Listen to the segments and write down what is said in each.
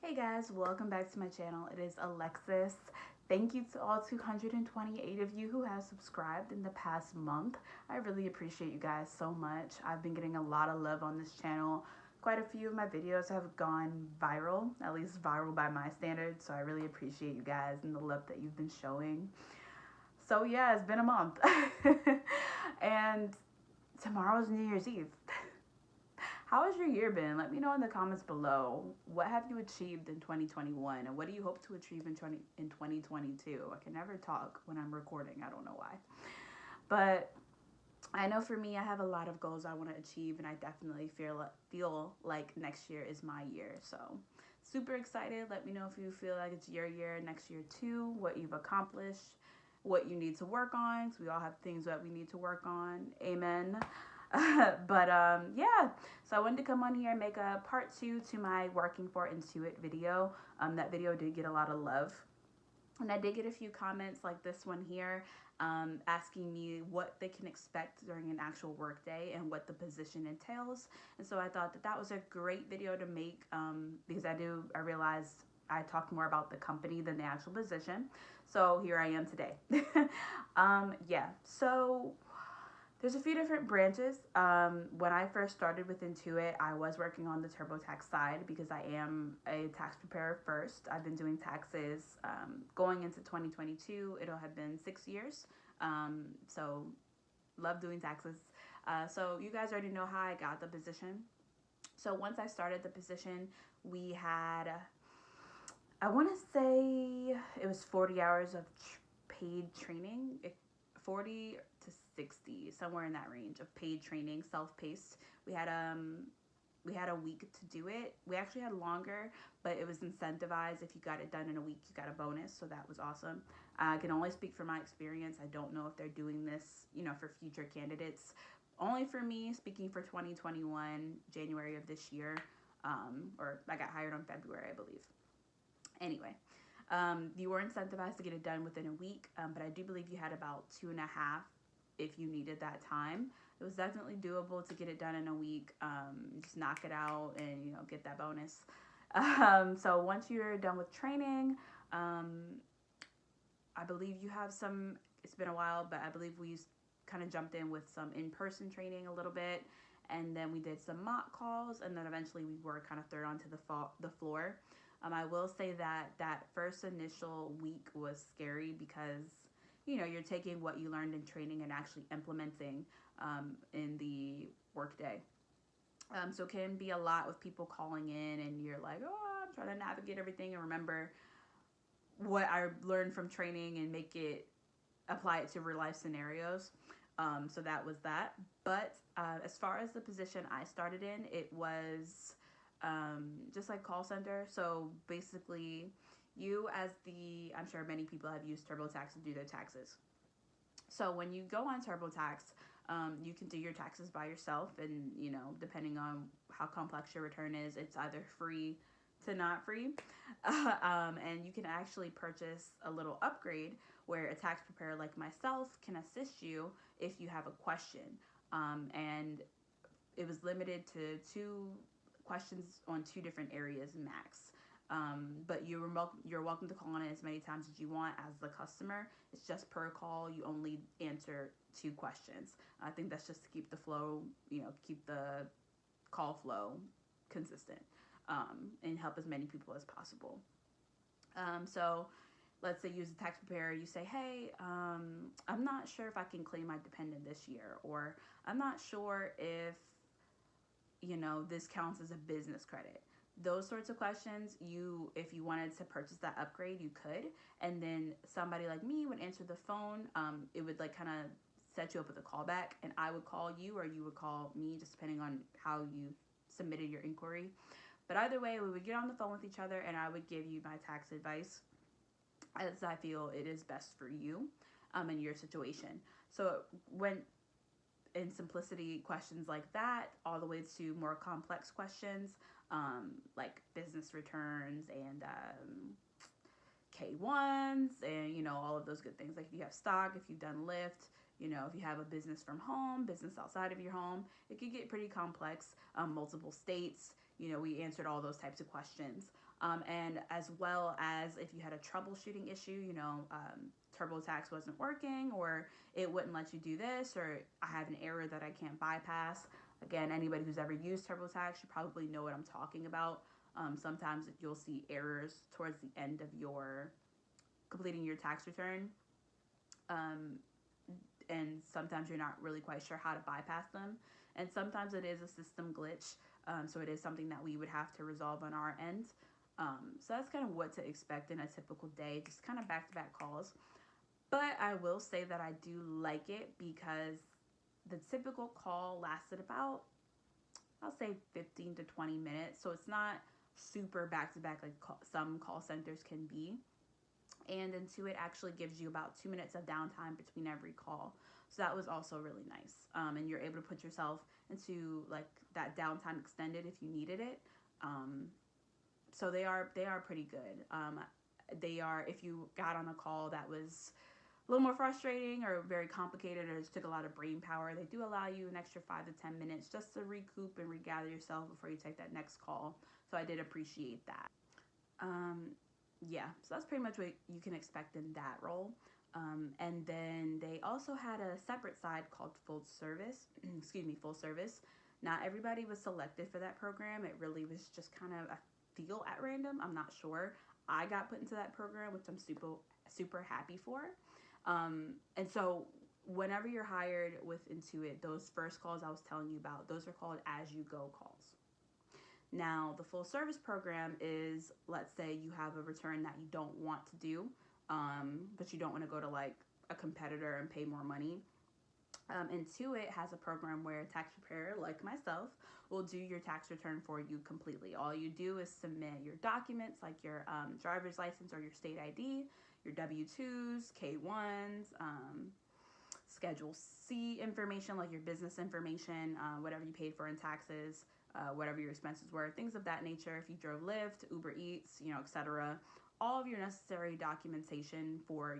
Hey guys, welcome back to my channel. It is Alexis. Thank you to all 228 of you who have subscribed in the past month. I really appreciate you guys so much. I've been getting a lot of love on this channel. Quite a few of my videos have gone viral, at least viral by my standards, so I really appreciate you guys and the love that you've been showing. So yeah, it's been a month. And tomorrow's New Year's Eve. How has your year been? Let me know in the comments below. What have you achieved in 2021 and what do you hope to achieve in 2022? I can never talk when I'm recording. I don't know why. But I know for me, I have a lot of goals I want to achieve, and I definitely feel like next year is my year. So super excited. Let me know if you feel like it's your year next year too, what you've accomplished, what you need to work on, because we all have things that we need to work on. Amen. Yeah, so I wanted to come on here and make a part 2 to my working for Intuit video. That video did get a lot of love, and I did get a few comments like this one here, asking me what they can expect during an actual work day and what the position entails. And so I thought that that was a great video to make, because I realized I talked more about the company than the actual position. So here I am today. Yeah, so there's a few different branches. When I first started with Intuit, I was working on the TurboTax side because I am a tax preparer first. I've been doing taxes going into 2022. It'll have been 6 years. So love doing taxes. So you guys already know how I got the position. So once I started the position, we had, I want to say it was 40 hours of paid training. 40 to 60, somewhere in that range of paid training, self-paced. We had a week to do it. We actually had longer, but it was incentivized. If you got it done in a week, you got a bonus, so that was awesome. I can only speak from my experience. I don't know if they're doing this, for future candidates. Only for me, speaking for 2021, January of this year, or I got hired on February, I believe. Anyway. You were incentivized to get it done within a week, but I do believe you had about 2.5 if you needed that time. It was definitely doable to get it done in a week. Just knock it out and get that bonus. So once you're done with training, I believe you have some. It's been a while, but I believe we kind of jumped in with some in-person training a little bit, and then we did some mock calls, and then eventually we were kind of thrown onto the floor. I will say that first initial week was scary because, you're taking what you learned in training and actually implementing in the workday. So it can be a lot with people calling in and you're like, oh, I'm trying to navigate everything and remember what I learned from training and apply it to real life scenarios. So that was that. But as far as the position I started in, it was just like call center. So basically you I'm sure many people have used TurboTax to do their taxes. So when you go on TurboTax, you can do your taxes by yourself, and depending on how complex your return is, it's either free to not free. And you can actually purchase a little upgrade where a tax preparer like myself can assist you if you have a question. And it was limited to 2 questions on 2 different areas max. But you're welcome to call on it as many times as you want as the customer. It's just per call. You only answer 2 questions. I think that's just to keep the flow, keep the call flow consistent, and help as many people as possible. So let's say you use a tax preparer, you say, hey, I'm not sure if I can claim my dependent this year, or I'm not sure if this counts as a business credit. Those sorts of questions, if you wanted to purchase that upgrade, you could. And then somebody like me would answer the phone. It would kind of set you up with a callback, and I would call you or you would call me, just depending on how you submitted your inquiry. But either way, we would get on the phone with each other and I would give you my tax advice as I feel it is best for you in your situation. So it went in simplicity questions like that, all the way to more complex questions, like business returns and K1s and, all of those good things. Like if you have stock, if you've done Lyft, if you have a business from home, business outside of your home, it could get pretty complex. Multiple states, we answered all those types of questions. And as well as if you had a troubleshooting issue, TurboTax wasn't working, or it wouldn't let you do this, or I have an error that I can't bypass. Again, anybody who's ever used TurboTax, you probably know what I'm talking about. Sometimes you'll see errors towards the end of your completing your tax return. And sometimes you're not really quite sure how to bypass them. And sometimes it is a system glitch. So it is something that we would have to resolve on our end. So that's kind of what to expect in a typical day, just kind of back-to-back calls. But I will say that I do like it because the typical call lasted about, I'll say 15 to 20 minutes. So it's not super back-to-back like some call centers can be. And Intuit actually gives you about 2 minutes of downtime between every call. So that was also really nice. And you're able to put yourself into like that downtime extended if you needed it. So they are pretty good. They are, if you got on a call that was a little more frustrating or very complicated or just took a lot of brain power, they do allow you an extra 5 to 10 minutes just to recoup and regather yourself before you take that next call. So I did appreciate that. Yeah, so that's pretty much what you can expect in that role. And then they also had a separate side called full service. Full service. Not everybody was selected for that program. It really was just kind of a feel at random. I'm not sure. I got put into that program, which I'm super happy for. And so whenever you're hired with Intuit, those first calls I was telling you about, those are called as-you-go calls. Now, the full service program is, let's say you have a return that you don't want to do, but you don't want to go to like a competitor and pay more money. Intuit has a program where a tax preparer like myself will do your tax return for you completely. All you do is submit your documents like your driver's license or your state ID, your W-2s, K-1s, Schedule C information like your business information, whatever you paid for in taxes, whatever your expenses were, things of that nature. If you drove Lyft, Uber Eats, etc. All of your necessary documentation for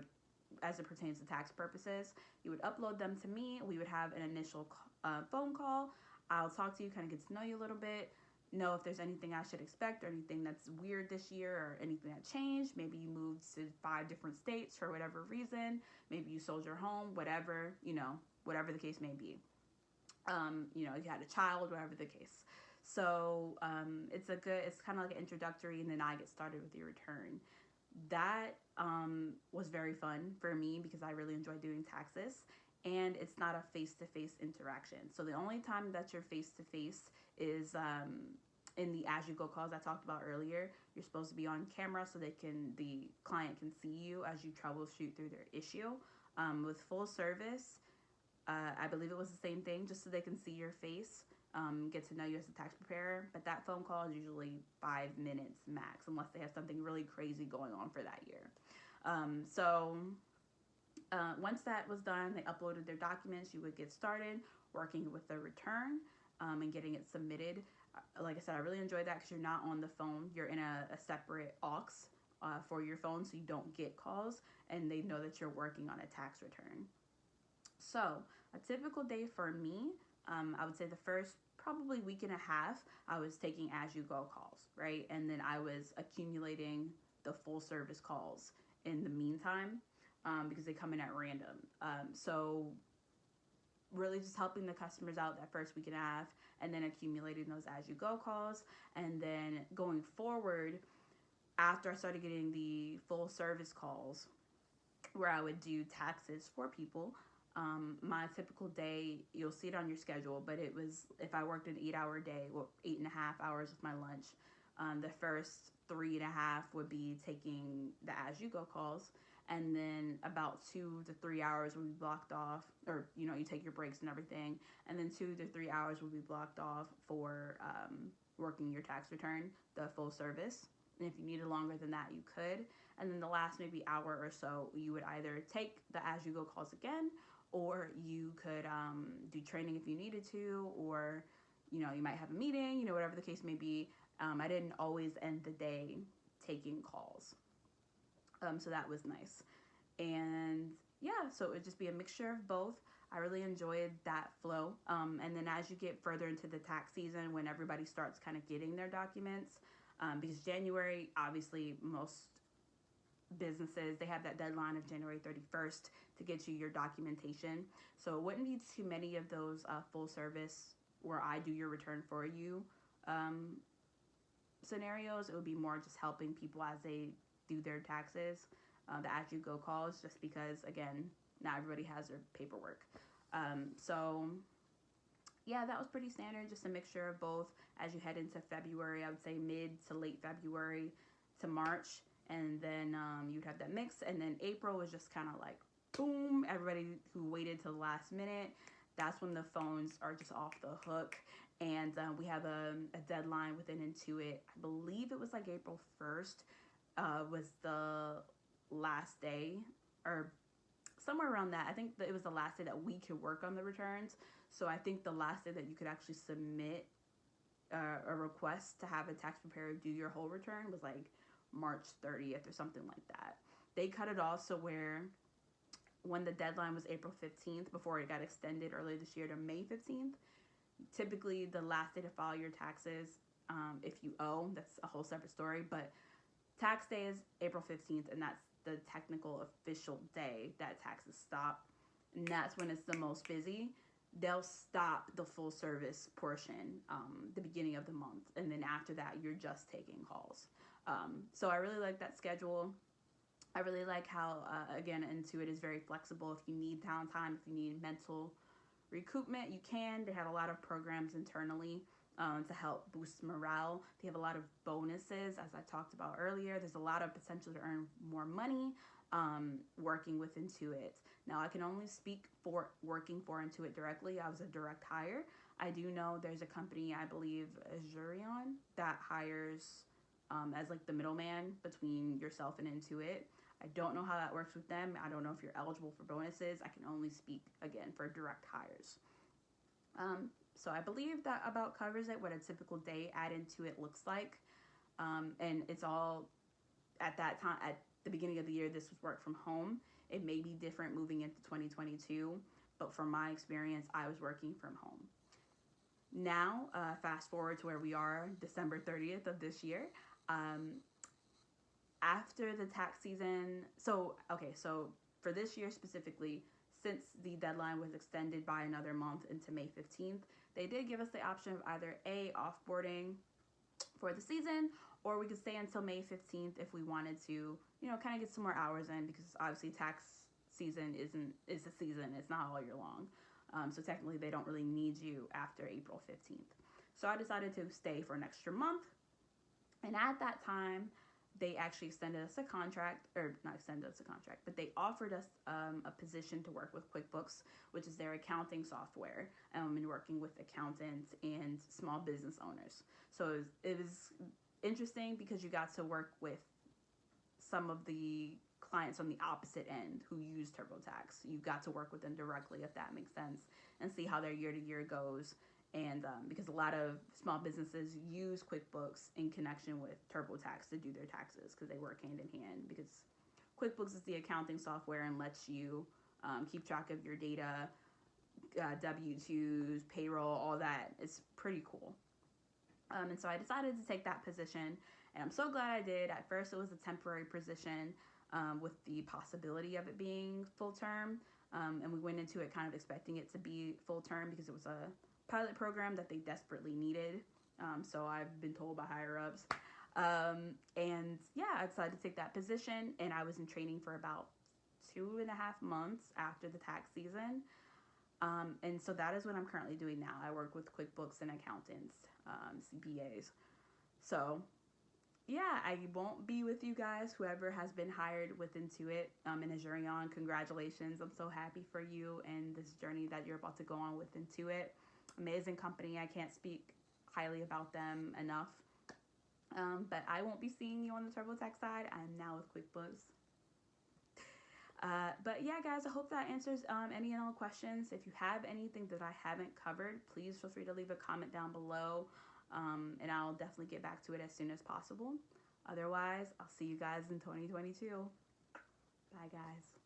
as it pertains to tax purposes, you would upload them to me. We would have an initial phone call. I'll talk to you, kind of get to know you a little bit, know if there's anything I should expect or anything that's weird this year or anything that changed. Maybe you moved to 5 different states for whatever reason. Maybe you sold your home, whatever the case may be. You had a child, whatever the case. So it's kind of like an introductory, and then I get started with your return. That was very fun for me because I really enjoy doing taxes, and it's not a face-to-face interaction. So the only time that you're face-to-face is in the as-you-go calls I talked about earlier. You're supposed to be on camera so the client can see you as you troubleshoot through their issue. With full service, I believe it was the same thing, just so they can see your face. Get to know you as a tax preparer, but that phone call is usually 5 minutes max unless they have something really crazy going on for that year. Once that was done, they uploaded their documents, you would get started working with the return and getting it submitted. Like I said, I really enjoyed that because you're not on the phone. You're in a separate aux for your phone, so you don't get calls, and they know that you're working on a tax return. So a typical day for me, I would say the first probably week and a half, I was taking as-you-go calls, right? And then I was accumulating the full service calls in the meantime because they come in at random. So really just helping the customers out that first week and a half, and then accumulating those as-you-go calls. And then going forward, after I started getting the full service calls where I would do taxes for people, my typical day, you'll see it on your schedule, but it was, if I worked an 8-hour day, 8.5 hours with my lunch, the first 3.5 would be taking the as-you-go calls, and then about 2 to 3 hours would be blocked off, or, you take your breaks and everything, and then 2 to 3 hours would be blocked off for working your tax return, the full service. And if you needed longer than that, you could. And then the last maybe hour or so, you would either take the as-you-go calls again, or you could do training if you needed to, or, you might have a meeting, whatever the case may be. I didn't always end the day taking calls. So that was nice. And yeah, so it would just be a mixture of both. I really enjoyed that flow. And then as you get further into the tax season, when everybody starts kind of getting their documents, because January, obviously, most businesses, they have that deadline of January 31st to get you your documentation. So it wouldn't be too many of those full service where I do your return for you scenarios. It would be more just helping people as they do their taxes, the as you go calls, just because, again, not everybody has their paperwork. So yeah, that was pretty standard, just a mixture of both as you head into February. I would say mid to late February to March, and then you'd have that mix. And then April was just kind of like, boom, everybody who waited till the last minute, that's when the phones are just off the hook. And we have a deadline within Intuit. I believe it was like April 1st was the last day, or somewhere around that. I think that it was the last day that we could work on the returns. So I think the last day that you could actually submit a request to have a tax preparer do your whole return was like March 30th or something like that. They cut it off so where when the deadline was April 15th, before it got extended earlier this year to May 15th, typically the last day to file your taxes, if you owe, that's a whole separate story, but tax day is April 15th, and that's the technical official day that taxes stop, and that's when it's the most busy. They'll stop the full service portion the beginning of the month, and then after that you're just taking calls. So I really like that schedule. I really like how again, Intuit is very flexible. If you need downtime, if you need mental recoupment, you can. They have a lot of programs internally to help boost morale. They have a lot of bonuses, as I talked about earlier. There's a lot of potential to earn more money working with Intuit. Now, I can only speak for working for Intuit directly. I was a direct hire. I do know there's a company, I believe, Azurion, that hires as like the middleman between yourself and Intuit. I don't know how that works with them. I don't know if you're eligible for bonuses. I can only speak, again, for direct hires. So I believe that about covers it, what a typical day at Intuit looks like. And it's all, at that time, at the beginning of the year, this was work from home. It may be different moving into 2022, but from my experience, I was working from home. Now, fast forward to where we are, December 30th of this year. After the tax season, so for this year specifically, since the deadline was extended by another month into May 15th, they did give us the option of either A, offboarding for the season, or we could stay until May 15th if we wanted to, kind of get some more hours in, because obviously tax season is a season. It's not all year long. So technically they don't really need you after April 15th. So I decided to stay for an extra month. And at that time, they actually extended us a contract, or not extended us a contract, but they offered us a position to work with QuickBooks, which is their accounting software, and working with accountants and small business owners. So it was interesting because you got to work with some of the clients on the opposite end who use TurboTax. You got to work with them directly, if that makes sense, and see how their year-to-year goes. And because a lot of small businesses use QuickBooks in connection with TurboTax to do their taxes, because they work hand in hand, because QuickBooks is the accounting software and lets you keep track of your data, W-2s, payroll, all that. It's pretty cool. And so I decided to take that position, and I'm so glad I did. At first, it was a temporary position with the possibility of it being full-term, and we went into it kind of expecting it to be full-term because it was a pilot program that they desperately needed. So I've been told by higher-ups. And yeah, I decided to take that position, and I was in training for about 2.5 months after the tax season. And so that is what I'm currently doing now. I work with QuickBooks and accountants, CPAs. So yeah, I won't be with you guys, whoever has been hired with Intuit and Azurion. Congratulations. I'm so happy for you and this journey that you're about to go on with Intuit. Amazing company. I can't speak highly about them enough. But I won't be seeing you on the TurboTax side. I'm now with QuickBooks. But yeah, guys, I hope that answers any and all questions. If you have anything that I haven't covered, please feel free to leave a comment down below. And I'll definitely get back to it as soon as possible. Otherwise, I'll see you guys in 2022. Bye, guys.